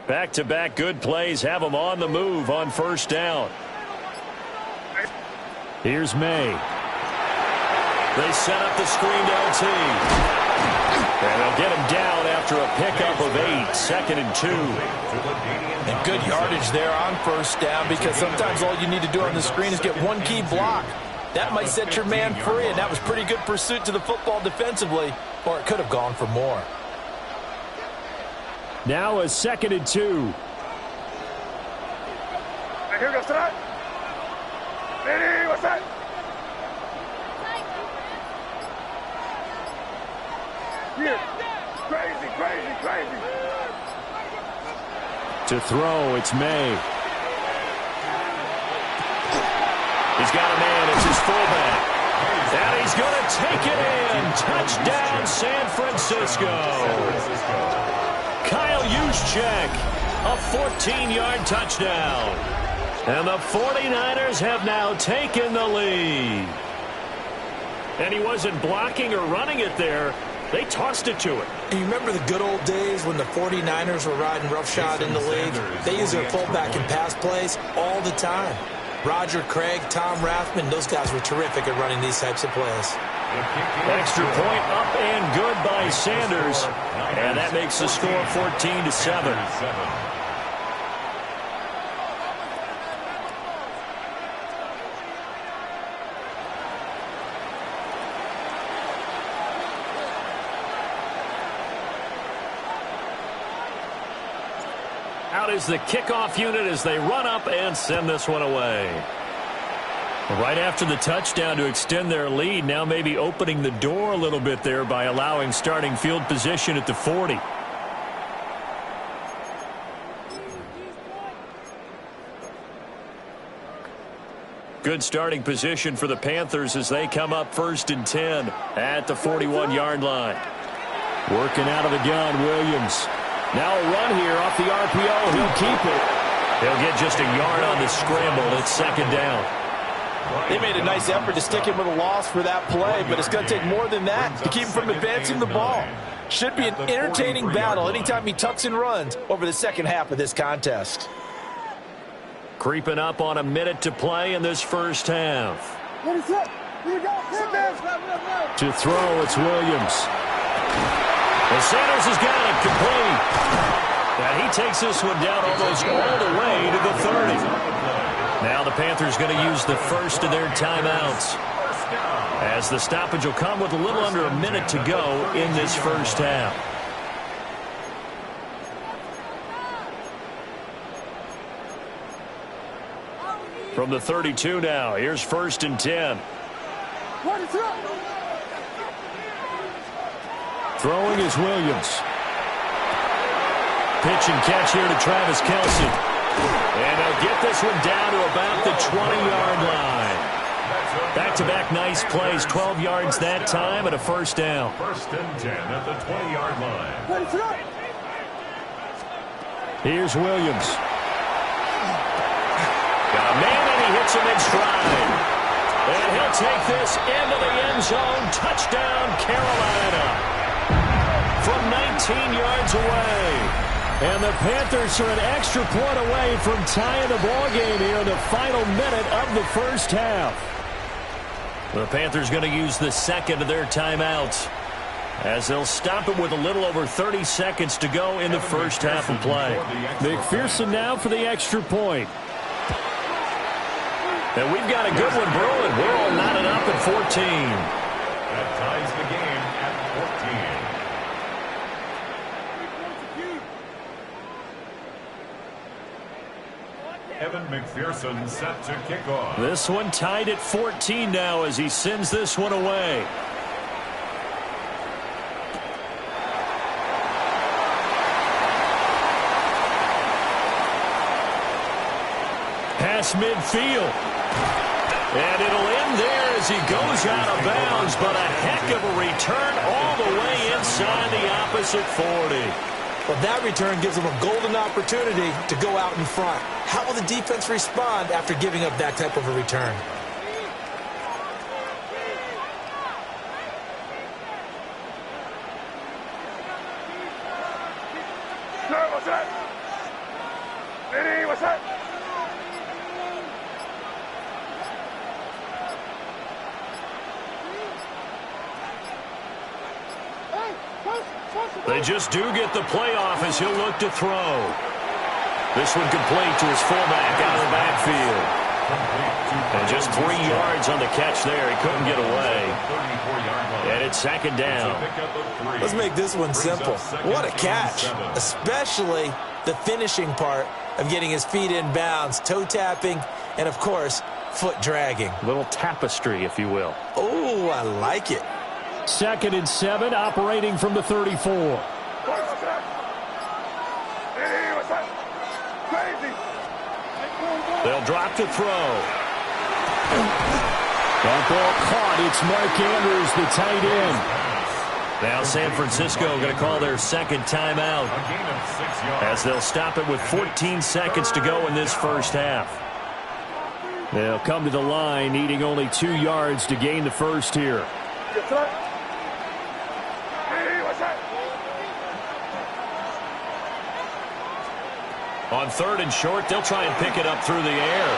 Back-to-back good plays have them on the move on first down. Here's May. They set up the screened LT. And they'll get him down after a pickup of 8, 2nd and 2. And good yardage there on first down, because sometimes all you need to do on the screen is get one key block. That might set your man free, and that was pretty good pursuit to the football defensively, or it could have gone for more. Now a 2nd and 2. Here goes that. Ready, what's that? Here. Crazy, crazy, crazy. To throw, it's May. He's got a man, it's his fullback. And he's going to take it in. Touchdown, San Francisco. Kyle Juszczyk, a 14-yard touchdown. And the 49ers have now taken the lead. And he wasn't blocking or running it there. They tossed it to him. And you remember the good old days when the 49ers were riding roughshod in the league? They used their fullback in pass plays all the time. Roger Craig, Tom Rathman, those guys were terrific at running these types of plays. Extra point up and good by Sanders. And that makes the score 14-7. Out is the kickoff unit as they run up and send this one away. Right after the touchdown to extend their lead, now maybe opening the door a little bit there by allowing starting field position at the 40. Good starting position for the Panthers as they come up 1st and 10 at the 41-yard line. Working out of the gun, Williams. Now a run here off the RPO. He'll keep it. He'll get just a yard on the scramble. It's 2nd down. They made a nice effort to stick him with a loss for that play, but it's going to take more than that to keep him from advancing the ball. Should be an entertaining battle anytime he tucks and runs over the second half of this contest. Creeping up on a minute to play in this first half. To throw, it's Williams. And Sanders has got it complete. And he takes this one down almost all the way to the 30. Now the Panthers going to use the first of their timeouts, as the stoppage will come with a little under a minute to go in this first half. From the 32 now, here's 1st and 10. Throwing is Williams. Pitch and catch here to Travis Kelce. And they'll get this one down to about the 20-yard line. Back-to-back nice plays, 12 yards that time and a first down. 1st and 10 at the 20-yard line. Here's Williams. Got a man and he hits him in stride. And he'll take this into the end zone. Touchdown, Carolina. From 19 yards away. And the Panthers are an extra point away from tying the ball game here in the final minute of the first half. The Panthers going to use the second of their timeouts, as they'll stop it with a little over 30 seconds to go in the first half of play. McPherson now for the extra point. And we've got a good one brewing. We're all knotted up at 14. That ties the game at 14. Evan McPherson set to kick off. This one tied at 14 now as he sends this one away. Pass midfield. And it'll end there as he goes out of bounds, but a heck of a return all the way inside the opposite 40. Well, that return gives them a golden opportunity to go out in front. How will the defense respond after giving up that type of a return? Ready, what's up? They just do get the playoff as he'll look to throw. This one complete to his fullback out of the backfield. And just 3 yards on the catch there. He couldn't get away. And it's 2nd down. Let's make this one simple. What a catch, especially the finishing part of getting his feet in bounds, toe tapping, and, of course, foot dragging. A little tapestry, if you will. Oh, I like it. 2nd and 7, operating from the 34. They'll drop to throw. That ball caught. It's Mark Andrews, the tight end. Now San Francisco going to call their 2nd timeout as they'll stop it with 14 seconds to go in this first half. They'll come to the line needing only 2 yards to gain the first here. On 3rd and short, they'll try and pick it up through the air.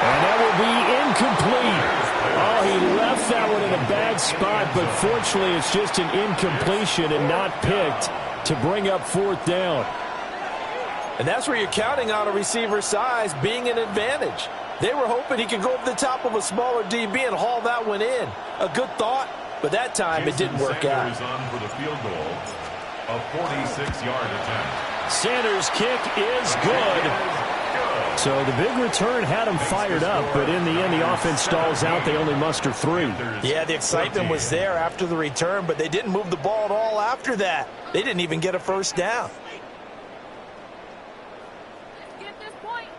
And that will be incomplete. Oh, he left that one in a bad spot, but fortunately it's just an incompletion and not picked to bring up 4th down. And that's where you're counting on a receiver's size being an advantage. They were hoping he could go over the top of a smaller DB and haul that one in. A good thought, but that time it didn't work out. On for the field goal, a 46-yard attempt. Sanders' kick is good. So the big return had him fired up, but in the end the offense stalls out. They only muster 3. Yeah, the excitement was there after the return, but they didn't move the ball at all after that. They didn't even get a first down. Get this point.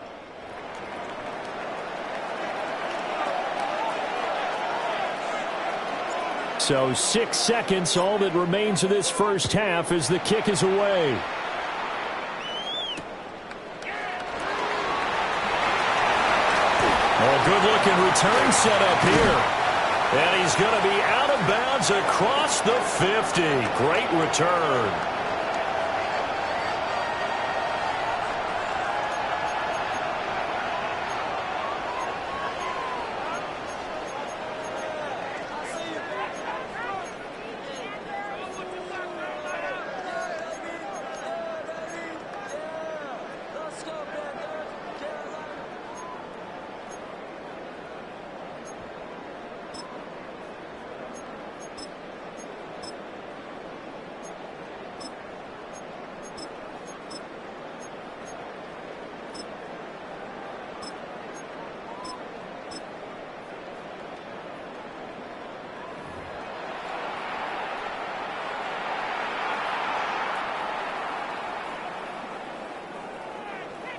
So 6 seconds, all that remains of this first half as the kick is away. Good-looking return set up here. And he's going to be out of bounds across the 50. Great return.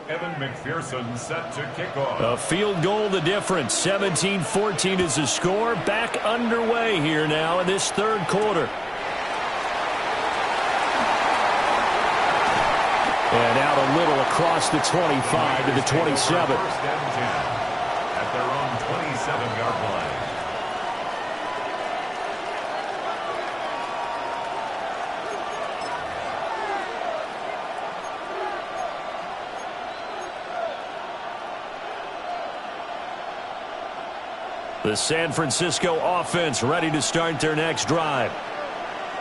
Evan McPherson set to kick off. A field goal the difference. 17-14 is the score. Back underway here now in this 3rd quarter. And out a little across the 25 to the 27. First and 10 at their own 27-yard line. The San Francisco offense ready to start their next drive.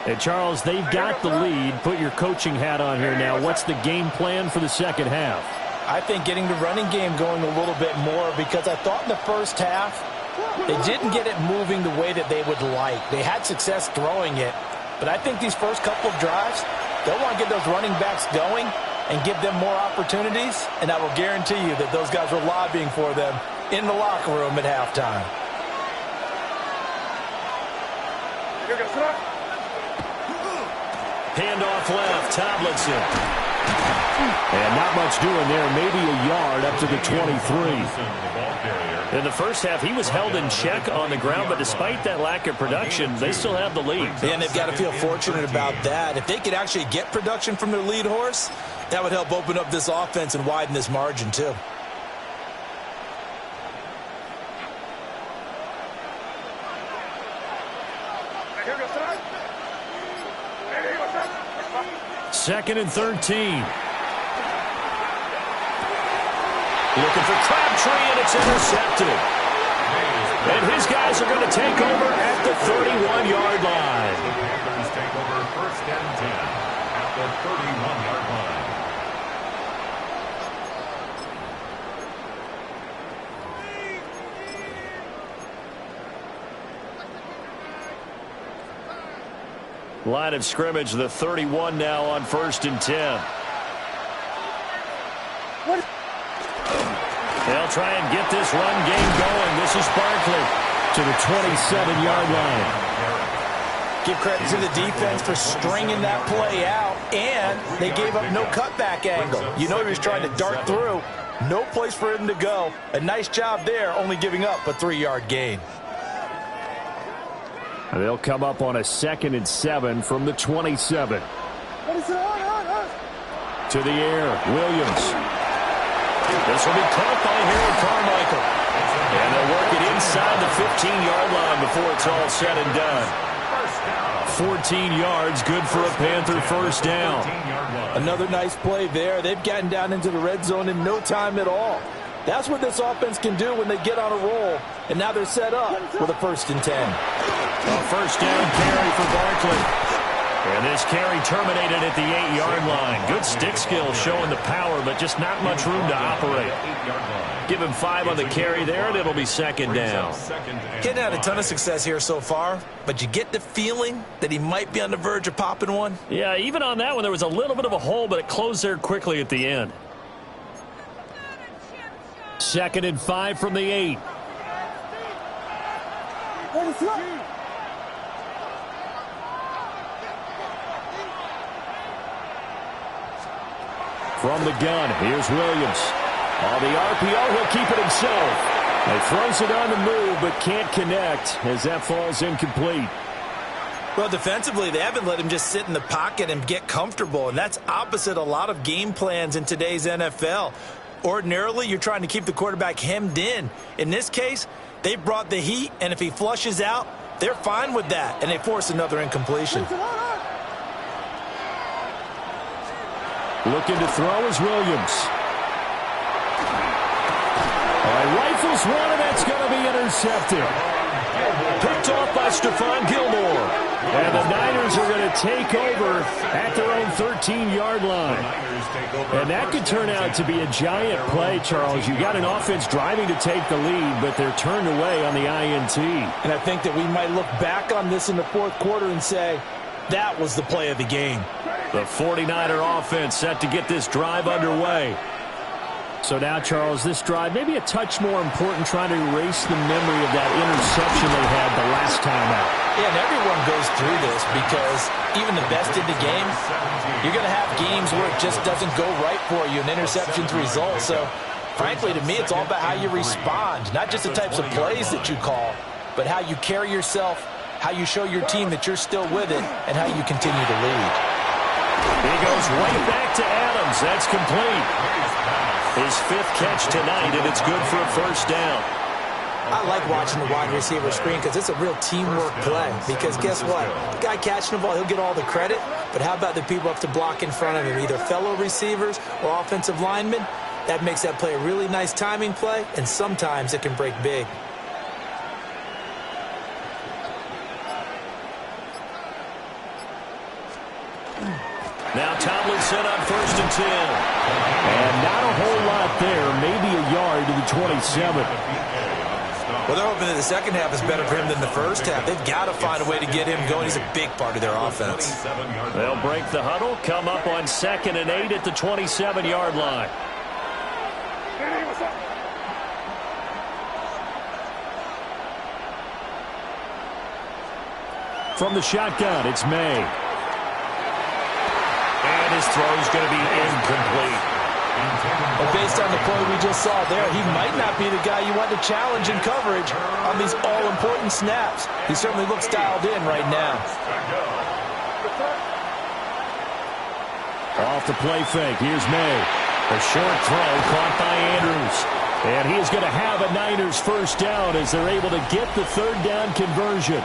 And, Charles, they've got the lead. Put your coaching hat on here now. What's the game plan for the second half? I think getting the running game going a little bit more, because I thought in the first half they didn't get it moving the way that they would like. They had success throwing it, but I think these first couple of drives, they'll want to get those running backs going and give them more opportunities, and I will guarantee you that those guys were lobbying for them in the locker room at halftime. Handoff left, Tomlinson. And not much doing there, maybe a yard up to the 23. In the first half, he was held in check on the ground, but despite that lack of production, they still have the lead. And they've got to feel fortunate about that. If they could actually get production from their lead horse, that would help open up this offense and widen this margin too. Second and 13. Looking for Crabtree, and it's intercepted. And his guys are going to take over at the 31-yard line. The Panthers take over 1st and 10 at the 31-yard line. Line of scrimmage, the 31 now on 1st and 10. They'll try and get this run game going. This is Barkley to the 27-yard line. Give credit to the defense for stringing that play out, and they gave up no cutback angle. You know he was trying to dart through. No place for him to go. A nice job there, only giving up a 3-yard gain. They'll come up on a 2nd and 7 from the 27. To the air, Williams. This will be caught by Harold Carmichael. And they'll work it inside the 15-yard line before it's all said and done. 14 yards, good for a Panther first down. Another nice play there. They've gotten down into the red zone in no time at all. That's what this offense can do when they get on a roll. And now they're set up with a 1st and 10. A first down carry for Barkley. And this carry terminated at the 8-yard line. Good stick skill showing the power, but just not much room to operate. Give him 5 on the carry there, and it'll be 2nd down. Getting had a ton of success here so far, but you get the feeling that he might be on the verge of popping one. Yeah, even on that one, there was a little bit of a hole, but it closed there quickly at the end. 2nd and 5 from the 8. From the gun, here's Williams. On the RPO, he'll keep it himself. He throws it on the move, but can't connect as that falls incomplete. Well, defensively, they haven't let him just sit in the pocket and get comfortable, and that's opposite a lot of game plans in today's NFL. Ordinarily, you're trying to keep the quarterback hemmed in. In this case, they brought the heat, and if he flushes out, they're fine with that, and they force another incompletion. Looking to throw is Williams. Rifles one, and that's going to be intercepted. Picked off by Stephon Gilmore. And the Niners are going to take over at their own 13-yard line. And that could turn out to be a giant play, Charles. You got an offense driving to take the lead, but they're turned away on the INT. And I think that we might look back on this in the 4th quarter and say, that was the play of the game. The 49er offense set to get this drive underway. So now, Charles, this drive maybe a touch more important, trying to erase the memory of that interception they had the last time out. Yeah, and everyone goes through this because even the best in the game, you're going to have games where it just doesn't go right for you and interceptions result. So, frankly, to me, it's all about how you respond, not just the types of plays that you call, but how you carry yourself, how you show your team that you're still with it, and how you continue to lead. He goes right back to Adams. That's complete. His 5th catch tonight, and it's good for a first down. I like watching the wide receiver screen because it's a real teamwork play. Because guess what? The guy catching the ball, he'll get all the credit. But how about the people up to block in front of him, either fellow receivers or offensive linemen? That makes that play a really nice timing play, and sometimes it can break big. Now Tomlinson on 1st and 10. And not a whole lot there, maybe a yard to the 27. Well, they're hoping that the second half is better for him than the first half. They've got to find a way to get him going. He's a big part of their offense. They'll break the huddle, come up on 2nd and 8 at the 27-yard line. From the shotgun, it's May. And his throw's going to be incomplete. Well, based on the play we just saw there, he might not be the guy you want to challenge in coverage on these all-important snaps. He certainly looks dialed in right now. Off the play fake, here's May. A short throw caught by Andrews. And he is going to have a Niners first down as they're able to get the 3rd down conversion.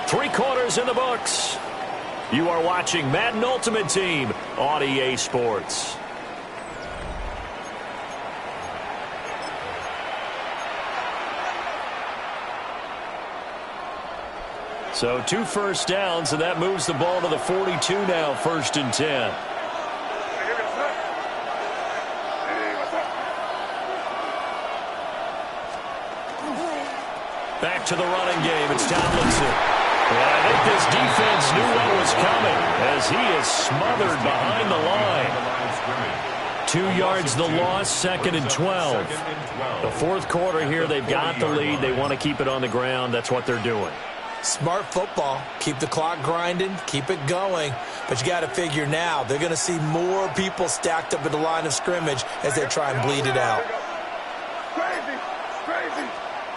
3 quarters in the books. You are watching Madden Ultimate Team on EA Sports. So 2 first downs, and that moves the ball to the 42 now, 1st and 10. Back to the running game. It's Tomlinson. Well, I think this defense knew what was coming as he is smothered behind the line. 2 yards the loss, 2nd and 12. The 4th quarter here, they've got the lead. They want to keep it on the ground. That's what they're doing. Smart football. Keep the clock grinding. Keep it going. But you got to figure now they're going to see more people stacked up at the line of scrimmage as they try and bleed it out.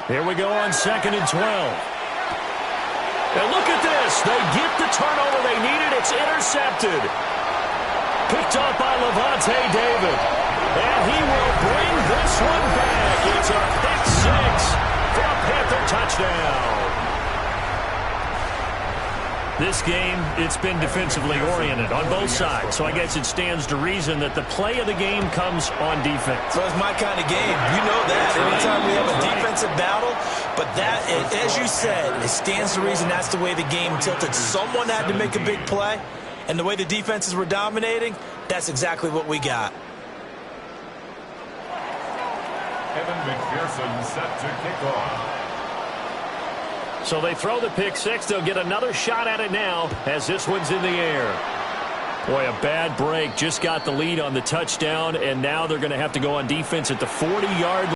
Here we go on 2nd and 12. And look at this. They get the turnover they needed. It's intercepted. Picked up by Levante David. And he will bring this one back. It's a pick 6 for a Panther touchdown. This game, it's been defensively oriented on both sides. So I guess it stands to reason that the play of the game comes on defense. So it's my kind of game. You know that. Anytime we have a defensive battle, but that, as you said, it stands to reason that's the way the game tilted. Someone had to make a big play, and the way the defenses were dominating, that's exactly what we got. Evan McPherson set to kick off. So they throw the pick 6. They'll get another shot at it now as this one's in the air. Boy, a bad break. Just got the lead on the touchdown, and now they're going to have to go on defense at the 40-yard line.